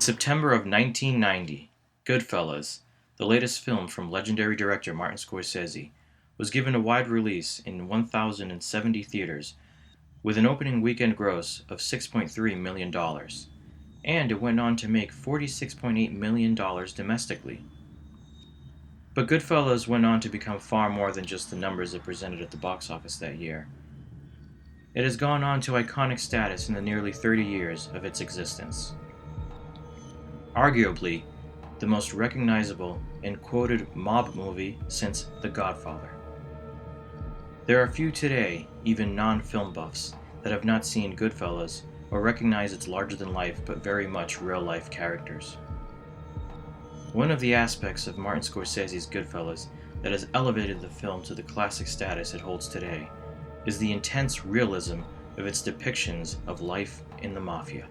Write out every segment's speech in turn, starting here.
September of 1990, Goodfellas, the latest film from legendary director Martin Scorsese, was given a wide release in 1,070 theaters with an opening weekend gross of $6.3 million, and it went on to make $46.8 million domestically. But Goodfellas went on to become far more than just the numbers it presented at the box office that year. It has gone on to iconic status in the nearly 30 years of its existence. Arguably, the most recognizable and quoted mob movie since The Godfather. There are few today, even non-film buffs, that have not seen Goodfellas or recognize its larger-than-life but very much real-life characters. One of the aspects of Martin Scorsese's Goodfellas that has elevated the film to the classic status it holds today is the intense realism of its depictions of life in the mafia.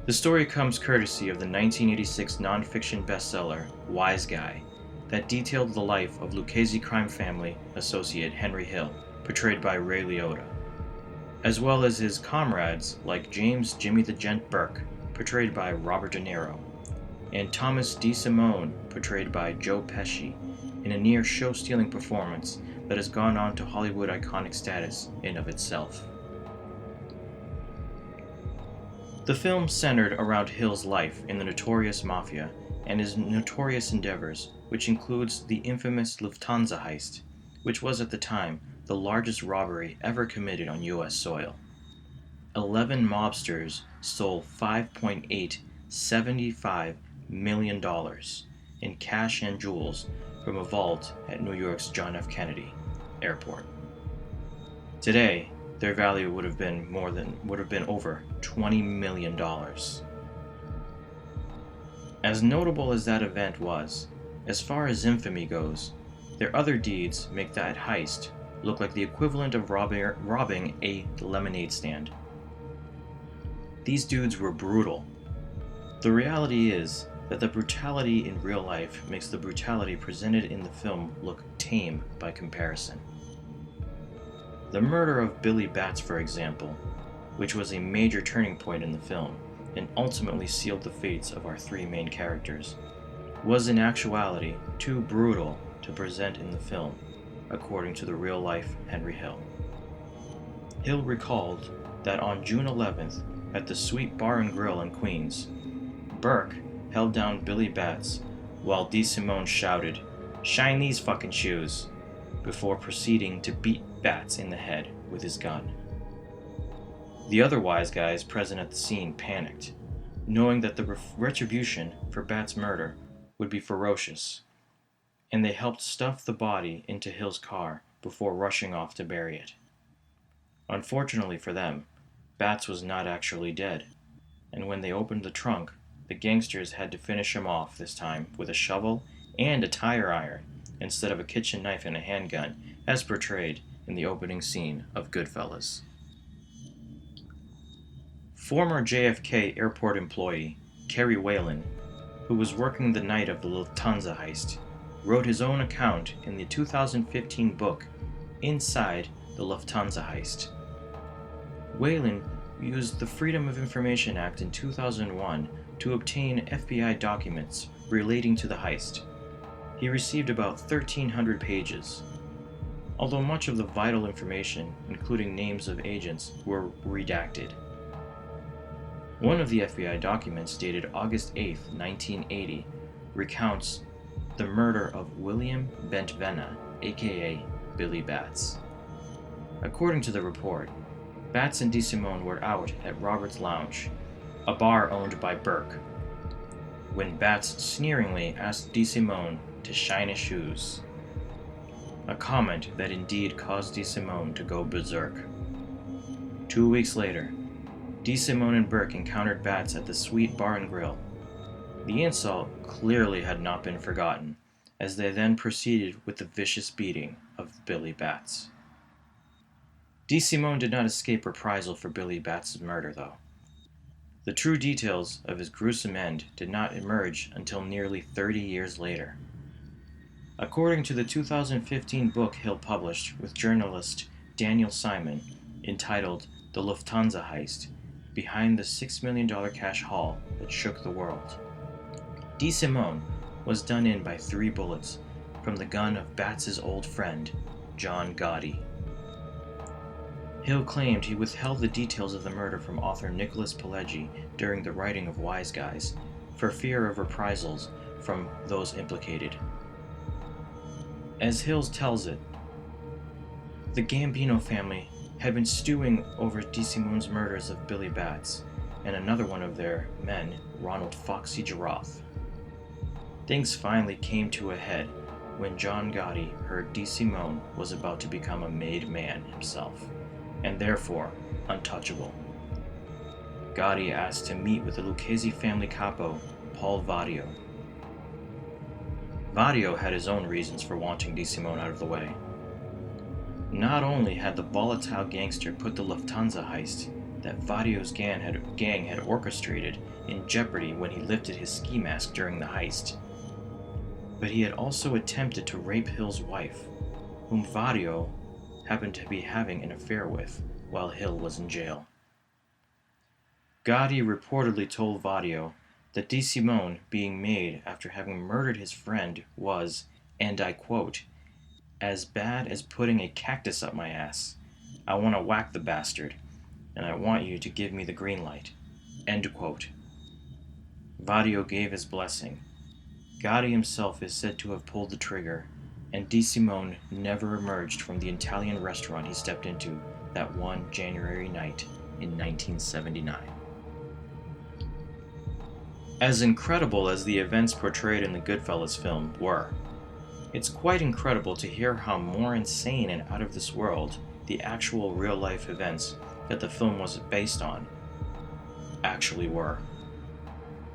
The story comes courtesy of the 1986 non-fiction bestseller Wise Guy that detailed the life of Lucchese crime family associate Henry Hill, portrayed by Ray Liotta, as well as his comrades like James Jimmy the Gent Burke, portrayed by Robert De Niro, and Thomas DeSimone, portrayed by Joe Pesci, in a near show-stealing performance that has gone on to Hollywood iconic status in of itself. The film centered around Hill's life in the notorious mafia and his notorious endeavors, which includes the infamous Lufthansa heist, which was at the time the largest robbery ever committed on U.S. soil. 11 mobsters stole $5.875 million in cash and jewels from a vault at New York's John F. Kennedy Airport. Today, their value would have been over $20 million. As notable as that event was, as far as infamy goes, their other deeds make that heist look like the equivalent of robbing a lemonade stand. These dudes were brutal. The reality is that the brutality in real life makes the brutality presented in the film look tame by comparison. The murder of Billy Batts, for example, which was a major turning point in the film and ultimately sealed the fates of our three main characters, was in actuality too brutal to present in the film, according to the real-life Henry Hill. Hill recalled that on June 11th, at the Sweet Bar and Grill in Queens, Burke held down Billy Batts while DeSimone shouted, "Shine these fucking shoes," before proceeding to beat Batts in the head with his gun. The other wise guys present at the scene panicked, knowing that the retribution for Batts' murder would be ferocious, and they helped stuff the body into Hill's car before rushing off to bury it. Unfortunately for them, Batts was not actually dead, and when they opened the trunk, the gangsters had to finish him off this time with a shovel and a tire iron instead of a kitchen knife and a handgun, as portrayed in the opening scene of Goodfellas. Former JFK airport employee Kerry Whalen, who was working the night of the Lufthansa heist, wrote his own account in the 2015 book Inside the Lufthansa Heist. Whalen used the Freedom of Information Act in 2001 to obtain FBI documents relating to the heist. He received about 1,300 pages, although much of the vital information, including names of agents, were redacted. One of the FBI documents, dated August 8, 1980, recounts the murder of William Bentvena, aka Billy Batts. According to the report, Batts and DeSimone were out at Robert's Lounge, a bar owned by Burke, when Batts sneeringly asked DeSimone to shine his shoes, a comment that indeed caused DeSimone to go berserk. 2 weeks later, DeSimone and Burke encountered Batts at the Sweet Bar and Grill. The insult clearly had not been forgotten, as they then proceeded with the vicious beating of Billy Batts. DeSimone did not escape reprisal for Billy Batts' murder, though. The true details of his gruesome end did not emerge until nearly 30 years later. According to the 2015 book Hill published with journalist Daniel Simon, entitled The Lufthansa Heist, behind the $6 million cash haul that shook the world. DeSimone was done in by 3 bullets from the gun of Batts' old friend, John Gotti. Hill claimed he withheld the details of the murder from author Nicholas Pileggi during the writing of Wise Guys for fear of reprisals from those implicated. As Hills tells it, the Gambino family had been stewing over DeSimone's murders of Billy Batts and another one of their men, Ronald Foxy Giroth. Things finally came to a head when John Gotti heard DeSimone was about to become a made man himself, and therefore untouchable. Gotti asked to meet with the Lucchese family capo, Paul Vadio. Vadio had his own reasons for wanting DeSimone out of the way. Not only had the volatile gangster put the Lufthansa heist that Vadio's gang had orchestrated in jeopardy when he lifted his ski mask during the heist, but he had also attempted to rape Hill's wife, whom Vadio happened to be having an affair with while Hill was in jail. Gotti reportedly told Vadio that DeSimone being made after having murdered his friend was, and I quote, "as bad as putting a cactus up my ass. I want to whack the bastard, and I want you to give me the green light." End quote. Vadio gave his blessing. Gotti himself is said to have pulled the trigger, and DeSimone never emerged from the Italian restaurant he stepped into that one January night in 1979. As incredible as the events portrayed in the Goodfellas film were, it's quite incredible to hear how more insane and out of this world the actual real-life events that the film was based on actually were.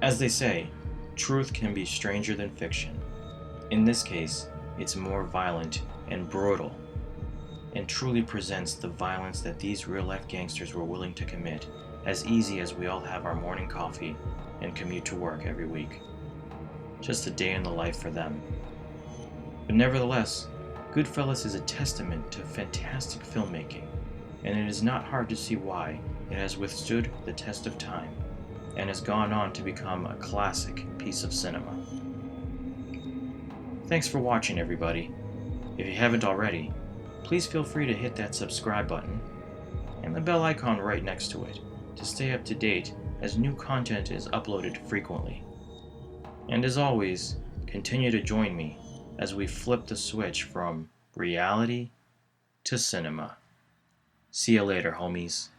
As they say, truth can be stranger than fiction. In this case, it's more violent and brutal, and truly presents the violence that these real-life gangsters were willing to commit as easy as we all have our morning coffee and commute to work every week. Just a day in the life for them. But nevertheless, Goodfellas is a testament to fantastic filmmaking, and it is not hard to see why it has withstood the test of time and has gone on to become a classic piece of cinema. Thanks for watching, everybody. If you haven't already, please feel free to hit that subscribe button and the bell icon right next to it to stay up to date as new content is uploaded frequently. And as always, continue to join me as we flip the switch from reality to cinema. See you later, homies.